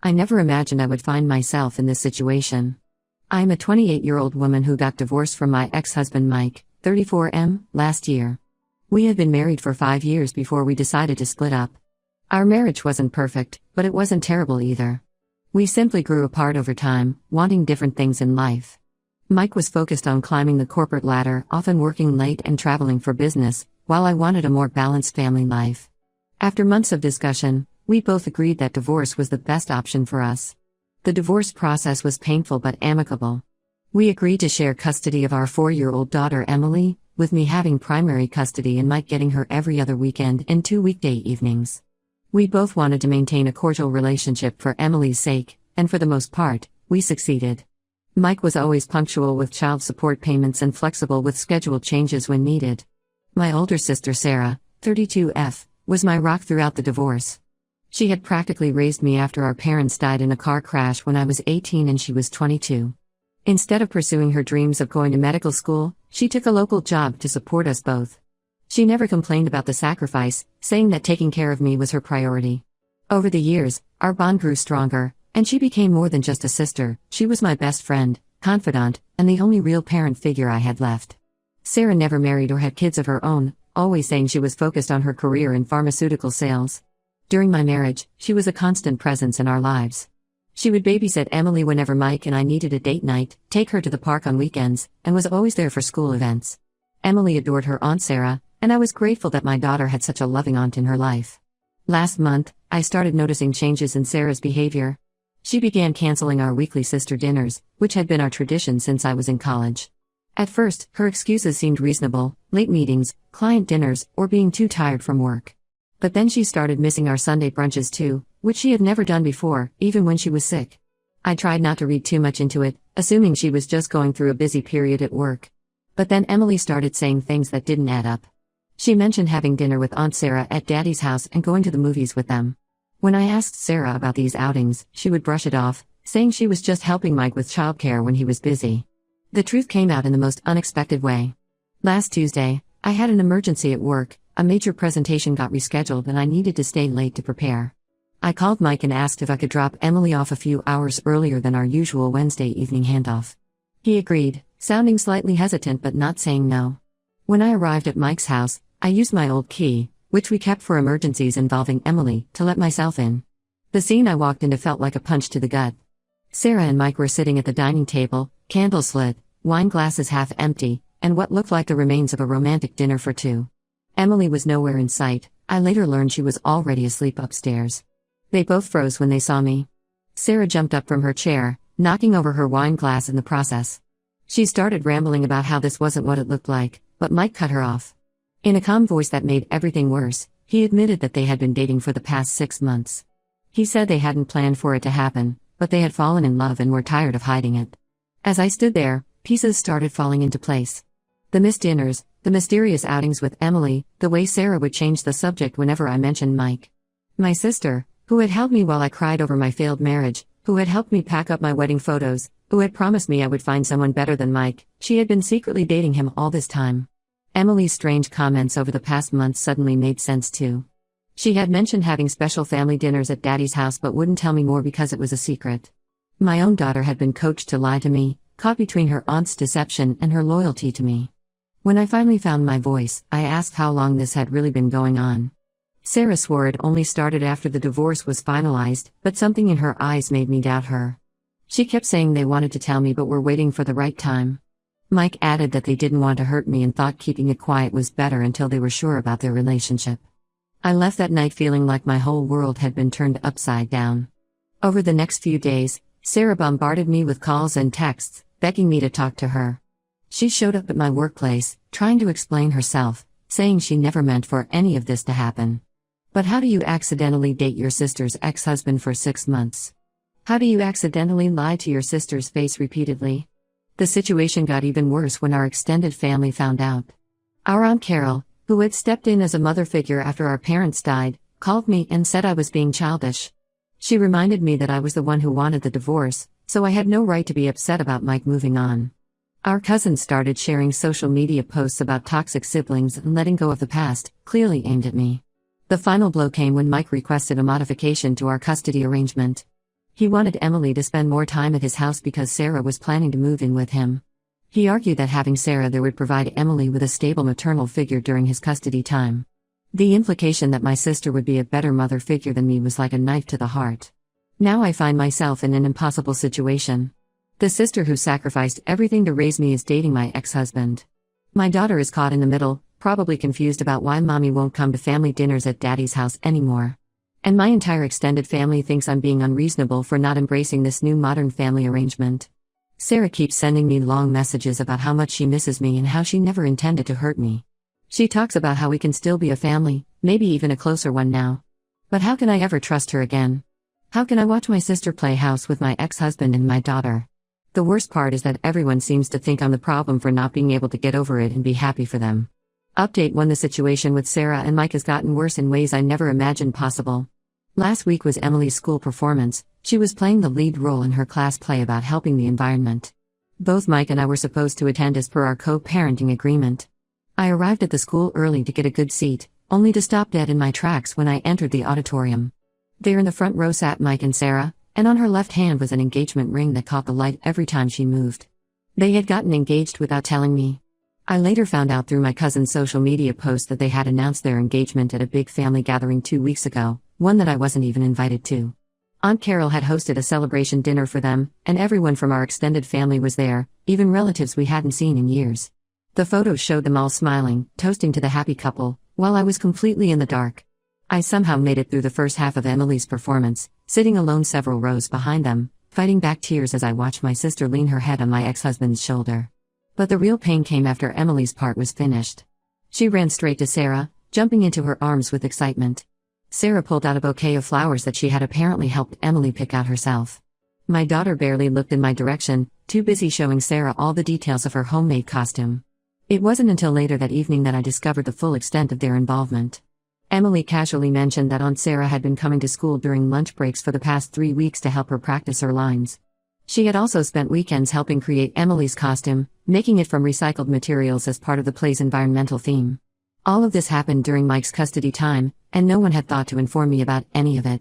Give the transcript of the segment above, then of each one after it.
I never imagined I would find myself in this situation. I am a 28-year-old woman who got divorced from my ex-husband Mike, 34M, last year. We had been married for 5 years before we decided to split up. Our marriage wasn't perfect, but it wasn't terrible either. We simply grew apart over time, wanting different things in life. Mike was focused on climbing the corporate ladder, often working late and traveling for business, while I wanted a more balanced family life. After months of discussion, we both agreed that divorce was the best option for us. The divorce process was painful but amicable. We agreed to share custody of our 4-year-old daughter Emily, with me having primary custody and Mike getting her every other weekend and 2 weekday evenings. We both wanted to maintain a cordial relationship for Emily's sake, and for the most part, we succeeded. Mike was always punctual with child support payments and flexible with schedule changes when needed. My older sister Sarah, 32F, was my rock throughout the divorce. She had practically raised me after our parents died in a car crash when I was 18 and she was 22. Instead of pursuing her dreams of going to medical school, she took a local job to support us both. She never complained about the sacrifice, saying that taking care of me was her priority. Over the years, our bond grew stronger, and she became more than just a sister. She was my best friend, confidant, and the only real parent figure I had left. Sarah never married or had kids of her own, always saying she was focused on her career in pharmaceutical sales. During my marriage, she was a constant presence in our lives. She would babysit Emily whenever Mike and I needed a date night, take her to the park on weekends, and was always there for school events. Emily adored her Aunt Sarah, and I was grateful that my daughter had such a loving aunt in her life. Last month, I started noticing changes in Sarah's behavior. She began canceling our weekly sister dinners, which had been our tradition since I was in college. At first, her excuses seemed reasonable: late meetings, client dinners, or being too tired from work. But then she started missing our Sunday brunches too, which she had never done before, even when she was sick. I tried not to read too much into it, assuming she was just going through a busy period at work. But then Emily started saying things that didn't add up. She mentioned having dinner with Aunt Sarah at Daddy's house and going to the movies with them. When I asked Sarah about these outings, she would brush it off, saying she was just helping Mike with childcare when he was busy. The truth came out in the most unexpected way. Last Tuesday, I had an emergency at work. A major presentation got rescheduled and I needed to stay late to prepare. I called Mike and asked if I could drop Emily off a few hours earlier than our usual Wednesday evening handoff. He agreed, sounding slightly hesitant but not saying no. When I arrived at Mike's house, I used my old key, which we kept for emergencies involving Emily, to let myself in. The scene I walked into felt like a punch to the gut. Sarah and Mike were sitting at the dining table, candles lit, wine glasses half empty, and what looked like the remains of a romantic dinner for two. Emily was nowhere in sight. I later learned she was already asleep upstairs. They both froze when they saw me. Sarah jumped up from her chair, knocking over her wine glass in the process. She started rambling about how this wasn't what it looked like, but Mike cut her off. In a calm voice that made everything worse, he admitted that they had been dating for the past 6 months. He said they hadn't planned for it to happen, but they had fallen in love and were tired of hiding it. As I stood there, pieces started falling into place. The missed dinners, the mysterious outings with Emily, the way Sarah would change the subject whenever I mentioned Mike. My sister, who had held me while I cried over my failed marriage, who had helped me pack up my wedding photos, who had promised me I would find someone better than Mike, she had been secretly dating him all this time. Emily's strange comments over the past months suddenly made sense too. She had mentioned having special family dinners at Daddy's house but wouldn't tell me more because it was a secret. My own daughter had been coached to lie to me, caught between her aunt's deception and her loyalty to me. When I finally found my voice, I asked how long this had really been going on. Sarah swore it only started after the divorce was finalized, but something in her eyes made me doubt her. She kept saying they wanted to tell me but were waiting for the right time. Mike added that they didn't want to hurt me and thought keeping it quiet was better until they were sure about their relationship. I left that night feeling like my whole world had been turned upside down. Over the next few days, Sarah bombarded me with calls and texts, begging me to talk to her. She showed up at my workplace, trying to explain herself, saying she never meant for any of this to happen. But how do you accidentally date your sister's ex-husband for 6 months? How do you accidentally lie to your sister's face repeatedly? The situation got even worse when our extended family found out. Our Aunt Carol, who had stepped in as a mother figure after our parents died, called me and said I was being childish. She reminded me that I was the one who wanted the divorce, so I had no right to be upset about Mike moving on. Our cousins started sharing social media posts about toxic siblings and letting go of the past, clearly aimed at me. The final blow came when Mike requested a modification to our custody arrangement. He wanted Emily to spend more time at his house because Sarah was planning to move in with him. He argued that having Sarah there would provide Emily with a stable maternal figure during his custody time. The implication that my sister would be a better mother figure than me was like a knife to the heart. Now I find myself in an impossible situation. The sister who sacrificed everything to raise me is dating my ex-husband. My daughter is caught in the middle, probably confused about why mommy won't come to family dinners at daddy's house anymore. And my entire extended family thinks I'm being unreasonable for not embracing this new modern family arrangement. Sarah keeps sending me long messages about how much she misses me and how she never intended to hurt me. She talks about how we can still be a family, maybe even a closer one now. But how can I ever trust her again? How can I watch my sister play house with my ex-husband and my daughter? The worst part is that everyone seems to think I'm the problem for not being able to get over it and be happy for them. Update 1: The situation with Sarah and Mike has gotten worse in ways I never imagined possible. Last week was Emily's school performance. She was playing the lead role in her class play about helping the environment. Both Mike and I were supposed to attend as per our co-parenting agreement. I arrived at the school early to get a good seat, only to stop dead in my tracks when I entered the auditorium. There in the front row sat Mike and Sarah, and on her left hand was an engagement ring that caught the light every time she moved. They had gotten engaged without telling me. I later found out through my cousin's social media post that they had announced their engagement at a big family gathering 2 weeks ago, one that I wasn't even invited to. Aunt Carol had hosted a celebration dinner for them, and everyone from our extended family was there, even relatives we hadn't seen in years. The photos showed them all smiling, toasting to the happy couple, while I was completely in the dark. I somehow made it through the first half of Emily's performance, sitting alone several rows behind them, fighting back tears as I watched my sister lean her head on my ex-husband's shoulder. But the real pain came after Emily's part was finished. She ran straight to Sarah, jumping into her arms with excitement. Sarah pulled out a bouquet of flowers that she had apparently helped Emily pick out herself. My daughter barely looked in my direction, too busy showing Sarah all the details of her homemade costume. It wasn't until later that evening that I discovered the full extent of their involvement. Emily casually mentioned that Aunt Sarah had been coming to school during lunch breaks for the past 3 weeks to help her practice her lines. She had also spent weekends helping create Emily's costume, making it from recycled materials as part of the play's environmental theme. All of this happened during Mike's custody time, and no one had thought to inform me about any of it.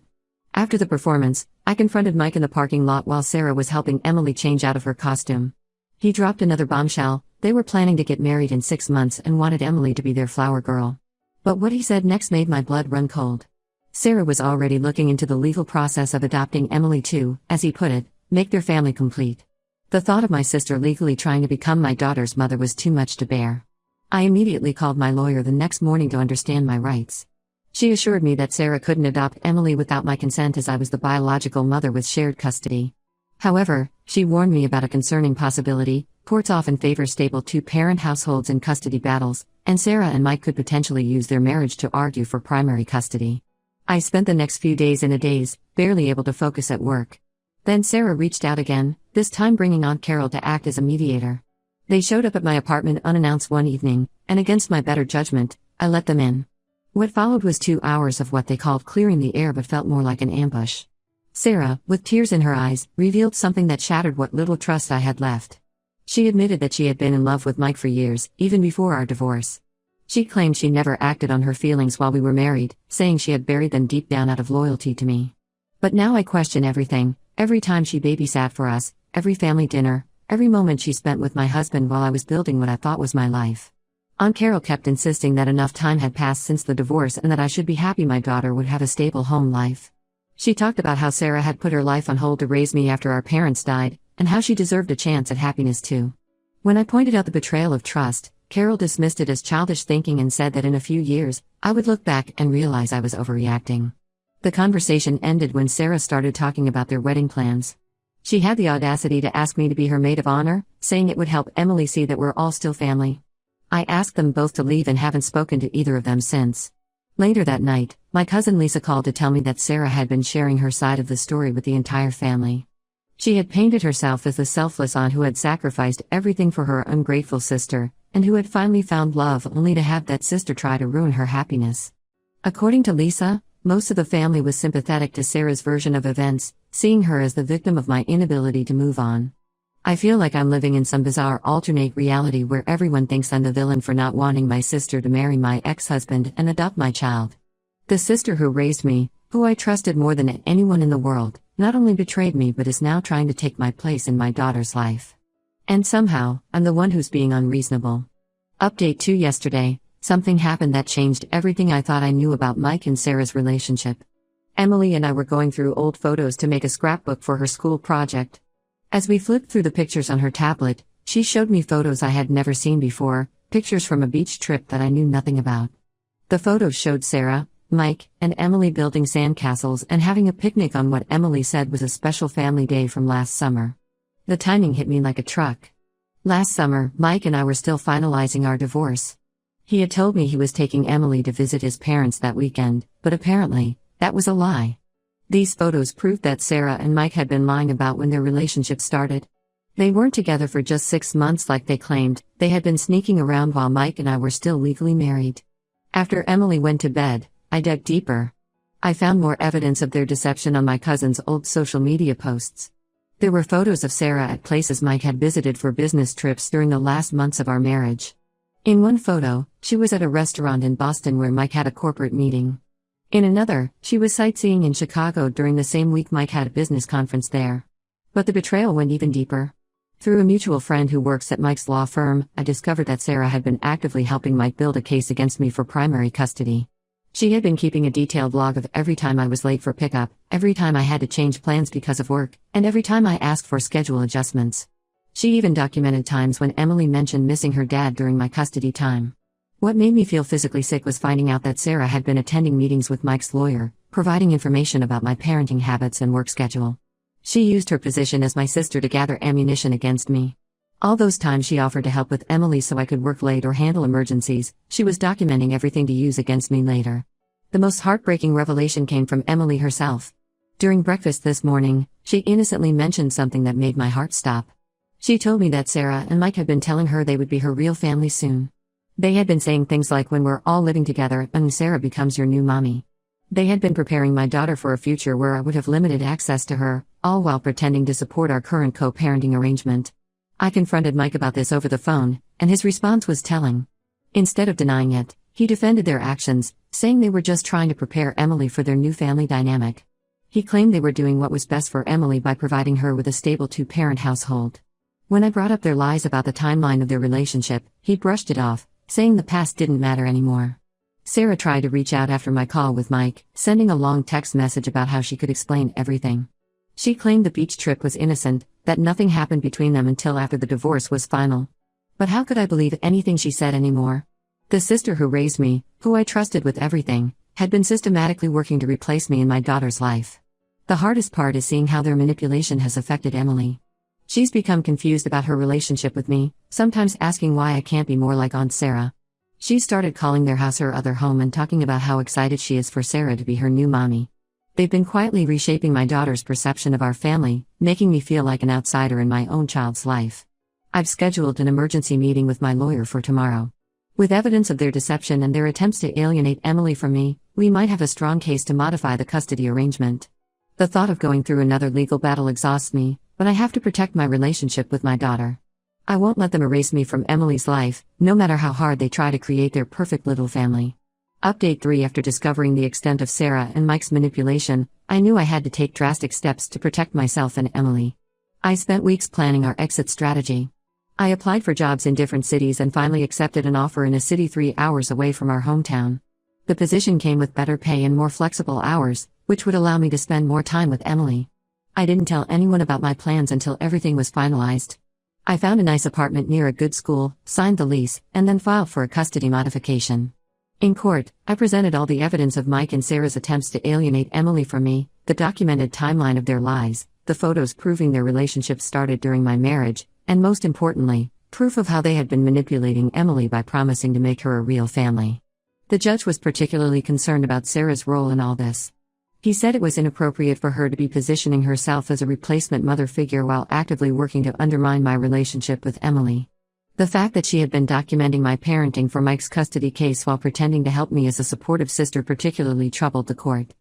After the performance, I confronted Mike in the parking lot while Sarah was helping Emily change out of her costume. He dropped another bombshell: they were planning to get married in 6 months and wanted Emily to be their flower girl. But what he said next made my blood run cold. Sarah was already looking into the legal process of adopting Emily to, as he put it, make their family complete. The thought of my sister legally trying to become my daughter's mother was too much to bear. I immediately called my lawyer the next morning to understand my rights. She assured me that Sarah couldn't adopt Emily without my consent as I was the biological mother with shared custody. However, she warned me about a concerning possibility: courts often favor stable two-parent households in custody battles, and Sarah and Mike could potentially use their marriage to argue for primary custody. I spent the next few days in a daze, barely able to focus at work. Then Sarah reached out again, this time bringing Aunt Carol to act as a mediator. They showed up at my apartment unannounced one evening, and against my better judgment, I let them in. What followed was 2 hours of what they called clearing the air but felt more like an ambush. Sarah, with tears in her eyes, revealed something that shattered what little trust I had left. She admitted that she had been in love with Mike for years, even before our divorce. She claimed she never acted on her feelings while we were married, saying she had buried them deep down out of loyalty to me. But now I question everything: every time she babysat for us, every family dinner, every moment she spent with my husband while I was building what I thought was my life. Aunt Carol kept insisting that enough time had passed since the divorce and that I should be happy my daughter would have a stable home life. She talked about how Sarah had put her life on hold to raise me after our parents died, and how she deserved a chance at happiness too. When I pointed out the betrayal of trust, Carol dismissed it as childish thinking and said that in a few years, I would look back and realize I was overreacting. The conversation ended when Sarah started talking about their wedding plans. She had the audacity to ask me to be her maid of honor, saying it would help Emily see that we're all still family. I asked them both to leave and haven't spoken to either of them since. Later that night, my cousin Lisa called to tell me that Sarah had been sharing her side of the story with the entire family. She had painted herself as the selfless aunt who had sacrificed everything for her ungrateful sister, and who had finally found love only to have that sister try to ruin her happiness. According to Lisa, most of the family was sympathetic to Sarah's version of events, seeing her as the victim of my inability to move on. I feel like I'm living in some bizarre alternate reality where everyone thinks I'm the villain for not wanting my sister to marry my ex-husband and adopt my child. The sister who raised me, who I trusted more than anyone in the world, not only betrayed me but is now trying to take my place in my daughter's life. And somehow, I'm the one who's being unreasonable. Update 2 yesterday, something happened that changed everything I thought I knew about Mike and Sarah's relationship. Emily and I were going through old photos to make a scrapbook for her school project. As we flipped through the pictures on her tablet, she showed me photos I had never seen before, pictures from a beach trip that I knew nothing about. The photos showed Sarah, Mike, and Emily building sandcastles and having a picnic on what Emily said was a special family day from last summer. The timing hit me like a truck. Last summer, Mike and I were still finalizing our divorce. He had told me he was taking Emily to visit his parents that weekend, but apparently, that was a lie. These photos proved that Sarah and Mike had been lying about when their relationship started. They weren't together for just 6 months like they claimed, they had been sneaking around while Mike and I were still legally married. After Emily went to bed, I dug deeper. I found more evidence of their deception on my cousin's old social media posts. There were photos of Sarah at places Mike had visited for business trips during the last months of our marriage. In one photo, she was at a restaurant in Boston where Mike had a corporate meeting. In another, she was sightseeing in Chicago during the same week Mike had a business conference there. But the betrayal went even deeper. Through a mutual friend who works at Mike's law firm, I discovered that Sarah had been actively helping Mike build a case against me for primary custody. She had been keeping a detailed log of every time I was late for pickup, every time I had to change plans because of work, and every time I asked for schedule adjustments. She even documented times when Emily mentioned missing her dad during my custody time. What made me feel physically sick was finding out that Sarah had been attending meetings with Mike's lawyer, providing information about my parenting habits and work schedule. She used her position as my sister to gather ammunition against me. All those times she offered to help with Emily so I could work late or handle emergencies, she was documenting everything to use against me later. The most heartbreaking revelation came from Emily herself. During breakfast this morning, she innocently mentioned something that made my heart stop. She told me that Sarah and Mike had been telling her they would be her real family soon. They had been saying things like when we're all living together and Sarah becomes your new mommy. They had been preparing my daughter for a future where I would have limited access to her, all while pretending to support our current co-parenting arrangement. I confronted Mike about this over the phone, and his response was telling. Instead of denying it, he defended their actions, saying they were just trying to prepare Emily for their new family dynamic. He claimed they were doing what was best for Emily by providing her with a stable 2-parent household. When I brought up their lies about the timeline of their relationship, he brushed it off, saying the past didn't matter anymore. Sarah tried to reach out after my call with Mike, sending a long text message about how she could explain everything. She claimed the beach trip was innocent, that nothing happened between them until after the divorce was final. But how could I believe anything she said anymore? The sister who raised me, who I trusted with everything, had been systematically working to replace me in my daughter's life. The hardest part is seeing how their manipulation has affected Emily. She's become confused about her relationship with me, sometimes asking why I can't be more like Aunt Sarah. She started calling their house her other home and talking about how excited she is for Sarah to be her new mommy. They've been quietly reshaping my daughter's perception of our family, making me feel like an outsider in my own child's life. I've scheduled an emergency meeting with my lawyer for tomorrow. With evidence of their deception and their attempts to alienate Emily from me, we might have a strong case to modify the custody arrangement. The thought of going through another legal battle exhausts me, but I have to protect my relationship with my daughter. I won't let them erase me from Emily's life, no matter how hard they try to create their perfect little family. Update 3. After discovering the extent of Sarah and Mike's manipulation, I knew I had to take drastic steps to protect myself and Emily. I spent weeks planning our exit strategy. I applied for jobs in different cities and finally accepted an offer in a city 3 hours away from our hometown. The position came with better pay and more flexible hours, which would allow me to spend more time with Emily. I didn't tell anyone about my plans until everything was finalized. I found a nice apartment near a good school, signed the lease, and then filed for a custody modification. In court, I presented all the evidence of Mike and Sarah's attempts to alienate Emily from me, the documented timeline of their lies, the photos proving their relationship started during my marriage, and most importantly, proof of how they had been manipulating Emily by promising to make her a real family. The judge was particularly concerned about Sarah's role in all this. He said it was inappropriate for her to be positioning herself as a replacement mother figure while actively working to undermine my relationship with Emily. The fact that she had been documenting my parenting for Mike's custody case while pretending to help me as a supportive sister particularly troubled the court.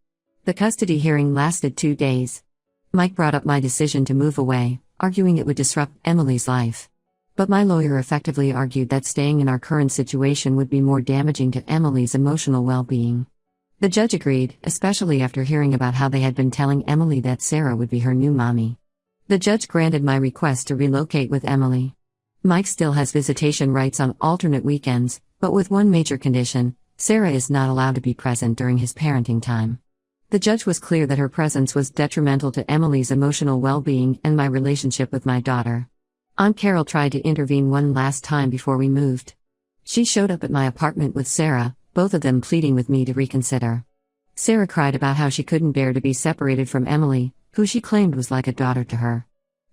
The custody hearing lasted 2 days. Mike brought up my decision to move away, arguing it would disrupt Emily's life. But my lawyer effectively argued that staying in our current situation would be more damaging to Emily's emotional well-being. The judge agreed, especially after hearing about how they had been telling Emily that Sarah would be her new mommy. The judge granted my request to relocate with Emily. Mike still has visitation rights on alternate weekends, but with one major condition: Sarah is not allowed to be present during his parenting time. The judge was clear that her presence was detrimental to Emily's emotional well-being and my relationship with my daughter. Aunt Carol tried to intervene one last time before we moved. She showed up at my apartment with Sarah, both of them pleading with me to reconsider. Sarah cried about how she couldn't bear to be separated from Emily, who she claimed was like a daughter to her.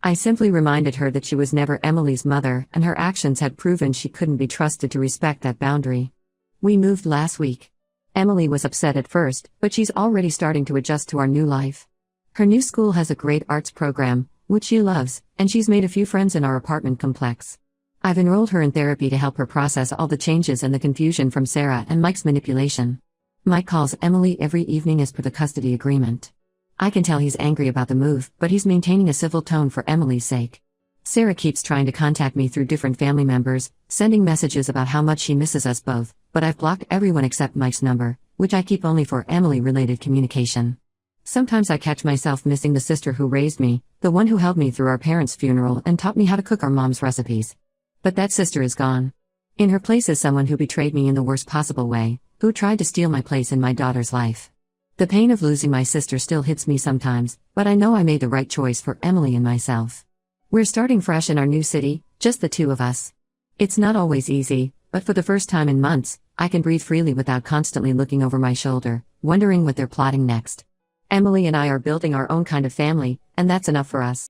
I simply reminded her that she was never Emily's mother, and her actions had proven she couldn't be trusted to respect that boundary. We moved last week. Emily was upset at first, but she's already starting to adjust to our new life. Her new school has a great arts program, which she loves, and she's made a few friends in our apartment complex. I've enrolled her in therapy to help her process all the changes and the confusion from Sarah and Mike's manipulation. Mike calls Emily every evening as per the custody agreement. I can tell he's angry about the move, but he's maintaining a civil tone for Emily's sake. Sarah keeps trying to contact me through different family members, sending messages about how much she misses us both, but I've blocked everyone except Mike's number, which I keep only for Emily-related communication. Sometimes I catch myself missing the sister who raised me, the one who held me through our parents' funeral and taught me how to cook our mom's recipes. But that sister is gone. In her place is someone who betrayed me in the worst possible way, who tried to steal my place in my daughter's life. The pain of losing my sister still hits me sometimes, but I know I made the right choice for Emily and myself. We're starting fresh in our new city, just the two of us. It's not always easy, but for the first time in months, I can breathe freely without constantly looking over my shoulder, wondering what they're plotting next. Emily and I are building our own kind of family, and that's enough for us.